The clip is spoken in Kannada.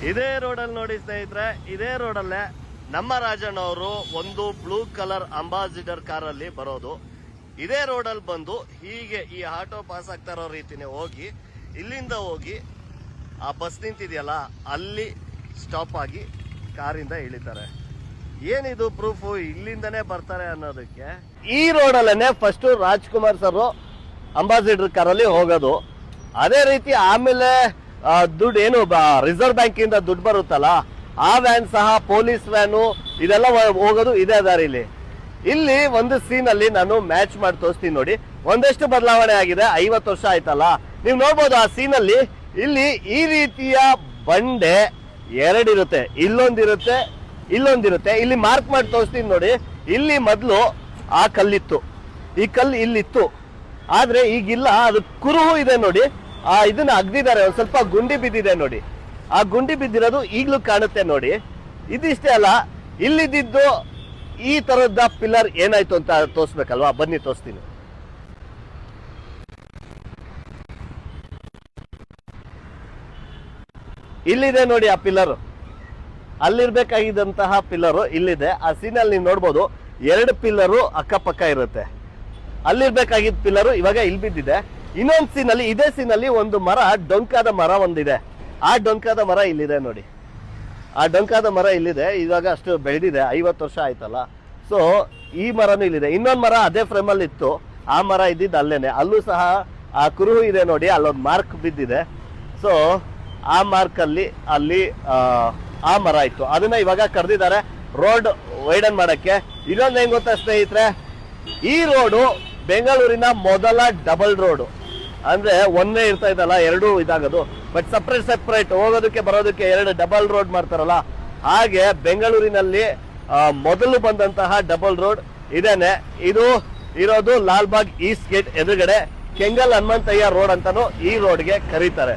ಇದೇ ರೋಡಲ್ಲಿ ನೋಡಿ ಸ್ನೇಹಿತರೆ, ಇದೇ ರೋಡಲ್ಲೇ ನಮ್ಮ ರಾಜಣ್ಣವರು ಒಂದು ಬ್ಲೂ ಕಲರ್ ಅಂಬಾಸಿಡರ್ ಕಾರಲ್ಲಿ ಬರೋದು. ಇದೇ ರೋಡಲ್ಲಿ ಬಂದು ಹೀಗೆ ಈ ಆಟೋ ಪಾಸ್ ಆಗ್ತಾ ಇರೋ ರೀತಿನೇ ಹೋಗಿ ಇಲ್ಲಿಂದ ಹೋಗಿ ಆ ಬಸ್ ನಿಂತಿದೆಯಲ್ಲ ಅಲ್ಲಿ ಸ್ಟಾಪ್ ಆಗಿ ಕಾರಿಂದ ಇಳಿತಾರೆ. ಏನಿದು ಪ್ರೂಫ್ ಇಲ್ಲಿಂದನೇ ಬರ್ತಾರೆ ಅನ್ನೋದಕ್ಕೆ. ಈ ರೋಡಲ್ಲೇನೆ ಫಸ್ಟ್ ರಾಜ್ಕುಮಾರ್ ಸರ್ ಅಂಬಾಸಿಡರ್ ಕಾರಲ್ಲಿ ಹೋಗೋದು. ಅದೇ ರೀತಿ ಆಮೇಲೆ ದುಡ್ಡು ಏನು ರಿಸರ್ವ್ ಬ್ಯಾಂಕ್ ಇಂದ ದುಡ್ಡು ಬರುತ್ತಲ್ಲ ಆ ವ್ಯಾನ್ ಸಹ ಪೊಲೀಸ್ ವ್ಯಾನು ಇದೆಲ್ಲ ಹೋಗೋದು ಇದೇ ದಾರಿಲಿ. ಇಲ್ಲಿ ಒಂದು ಸೀನ್ ಅಲ್ಲಿ ನಾನು ಮ್ಯಾಚ್ ಮಾಡಿ ತೋರಿಸ್ತೀನಿ ನೋಡಿ. ಒಂದಷ್ಟು ಬದಲಾವಣೆ ಆಗಿದೆ. 50 ವರ್ಷ ಆಯ್ತಲ್ಲ, ನೀವು ನೋಡ್ಬೋದು ಆ ಸೀನ್ ಅಲ್ಲಿ. ಇಲ್ಲಿ ಈ ರೀತಿಯ ಬಂಡೆ ಎರಡಿರುತ್ತೆ, ಇಲ್ಲೊಂದಿರುತ್ತೆ, ಇಲ್ಲೊಂದಿರುತ್ತೆ. ಇಲ್ಲಿ ಮಾರ್ಕ್ ಮಾಡಿ ತೋರಿಸ್ತೀನಿ ನೋಡಿ. ಇಲ್ಲಿ ಮೊದಲು ಆ ಕಲ್ಲಿತ್ತು, ಈ ಕಲ್ಲು ಇಲ್ಲಿತ್ತು, ಆದ್ರೆ ಈಗಿಲ್ಲ. ಅದು ಕುರುಹು ಇದೆ ನೋಡಿ. ಇದನ್ನ ಅಗ್ದಿದ್ದಾರೆ, ಒಂದ್ ಸ್ವಲ್ಪ ಗುಂಡಿ ಬಿದ್ದಿದೆ ನೋಡಿ. ಆ ಗುಂಡಿ ಬಿದ್ದಿರೋದು ಈಗ್ಲೂ ಕಾಣುತ್ತೆ ನೋಡಿ. ಇದಿಷ್ಟೇ ಅಲ್ಲ, ಇಲ್ಲಿದ್ದು ಈ ತರದ ಪಿಲ್ಲರ್ ಏನಾಯ್ತು ಅಂತ ತೋರಿಸ್ಬೇಕಲ್ವಾ? ಬನ್ನಿ ತೋರಿಸ್ತೀನಿ. ಇಲ್ಲಿದೆ ನೋಡಿ ಆ ಪಿಲ್ಲರ್. ಅಲ್ಲಿರ್ಬೇಕಾಗಿದ್ದಂತಹ ಪಿಲ್ಲರು ಇಲ್ಲಿದೆ. ಆ ಸೀನಲ್ಲಿ ನೀವು ನೋಡ್ಬೋದು 2 ಪಿಲ್ಲರು ಅಕ್ಕಪಕ್ಕ ಇರುತ್ತೆ. ಅಲ್ಲಿರ್ಬೇಕಾಗಿದ್ದ ಪಿಲ್ಲರು ಇವಾಗ ಇಲ್ಲಿ ಬಿದ್ದಿದೆ. ಇನ್ನೊಂದು ಸೀನಲ್ಲಿ, ಇದೇ ಸೀನಲ್ಲಿ ಒಂದು ಮರ, ಡೊಂಕಾದ ಮರ ಒಂದಿದೆ. ಆ ಡೊಂಕಾದ ಮರ ಇಲ್ಲಿದೆ ನೋಡಿ. ಆ ಡೊಂಕಾದ ಮರ ಇಲ್ಲಿದೆ. ಇವಾಗ ಅಷ್ಟು ಬೆಳೆದಿದೆ, 50 ವರ್ಷ ಆಯ್ತಲ್ಲ. ಸೊ ಈ ಮರನೂ ಇಲ್ಲಿದೆ. ಇನ್ನೊಂದು ಮರ ಅದೇ ಫ್ರೇಮಲ್ಲಿ ಇತ್ತು, ಆ ಮರ ಇದ್ದಿದ್ದು ಅಲ್ಲೇನೆ. ಅಲ್ಲೂ ಸಹ ಆ ಕುರುಹು ಇದೆ ನೋಡಿ, ಅಲ್ಲೊಂದು ಮಾರ್ಕ್ ಬಿದ್ದಿದೆ. ಸೊ ಆ ಮಾರ್ಕಲ್ಲಿ ಅಲ್ಲಿ ಆ ಮರ ಇತ್ತು. ಅದನ್ನ ಇವಾಗ ಕರೆದಿದ್ದಾರೆ ರೋಡ್ ವೈಡನ್ ಮಾಡಕ್ಕೆ. ಇನ್ನೊಂದು ಹೆಂಗ್ ಗೊತ್ತಾ ಸ್ನೇಹಿತರೆ, ಈ ರೋಡು ಬೆಂಗಳೂರಿನ ಮೊದಲ ಡಬಲ್ ರೋಡು. ಅಂದ್ರೆ ಒಂದೇ ಇರ್ತಾ ಇದ್ದಲ್ಲ, 2 ಇದಾಗೋದು. ಬಟ್ ಸಪ್ರೇಟ್ ಹೋಗೋದಕ್ಕೆ ಬರೋದಕ್ಕೆ 2 ಡಬಲ್ ರೋಡ್ ಮಾಡ್ತಾರಲ್ಲ, ಹಾಗೆ ಬೆಂಗಳೂರಿನಲ್ಲಿ ಮೊದಲು ಬಂದಂತಹ ಡಬಲ್ ರೋಡ್ ಇದೇನೆ. ಇದು ಇರೋದು ಲಾಲ್ಬಾಗ್ ಈಸ್ಟ್ ಗೇಟ್ ಎದುರುಗಡೆ ಕೆಂಗಲ್ ಹನುಮಂತಯ್ಯ ರೋಡ್ ಅಂತಾನು ಈ ರೋಡ್ಗೆ ಕರೀತಾರೆ.